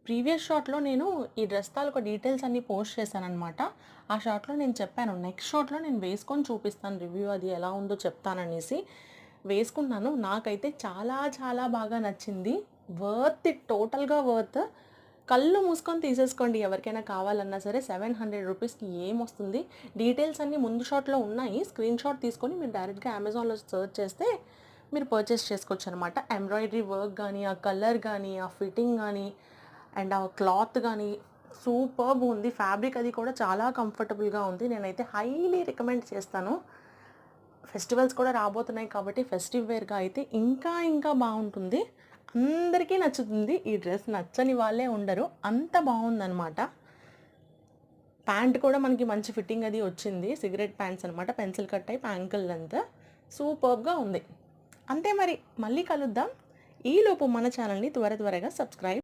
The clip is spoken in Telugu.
ప్రీవియస్ షాట్‌లో నేను ఈ డ్రెస్ తాలూకా డీటెయిల్స్ అన్నీ పోస్ట్ చేశాననమాట. ఆ షాట్‌లో నేను చెప్పాను. నెక్స్ట్ షాట్‌లో నేను వేసుకొని చూపిస్తాను రివ్యూ అది ఎలా ఉందో చెప్తాననేసి. వేసుకున్నాను. నాకైతే చాలా చాలా బాగా నచ్చింది. Worth it. టోటల్‌గా వర్త్. కళ్ళు మూసుకొని తీసేసుకోండి ఎవరికైనా కావాలన్నా సరే. 700 రూపీస్‌కి ఏమొస్తుంది. డీటెయిల్స్ అన్నీ ముందు షాట్‌లో ఉన్నాయి. స్క్రీన్ షాట్ తీసుకొని మీరు డైరెక్ట్‌గా అమెజాన్‌లో సెర్చ్ చేస్తే మీరు పర్చేస్ చేసుకోవచ్చనమాట. ఎంబ్రాయిడరీ వర్క్ గానీ, ఆ కలర్ గానీ, ఆ ఫిట్టింగ్ గానీ అండ్ ఆ క్లాత్ గానీ సూపర్బ్ ఉంది. ఫ్యాబ్రిక్ అది కూడా చాలా కంఫర్టబుల్‌గా ఉంది. నేనైతే హైలీ రికమెండ్ చేస్తాను. ఫెస్టివల్స్ కూడా రాబోతున్నాయి కాబట్టి ఫెస్టివ్ వేర్‌గా అయితే ఇంకా ఇంకా బావుంటుంది. అందరికీ నచ్చుతుంది. ఈ డ్రెస్ నచ్చని వాళ్ళే ఉండరు. అంత బావుందనమాట. ప్యాంట్ కూడా మనకి మంచి ఫిట్టింగ్ అది వచ్చింది. సిగరెట్ ప్యాంట్స్ అనమాట. Pencil cut type ankle length. సూపర్బ్‌గా ఉంది. అంతే మరి. మళ్ళీ కలుద్దాం. ఈలోపు మన ఛానల్‌ని త్వరగా సబ్స్క్రైబ్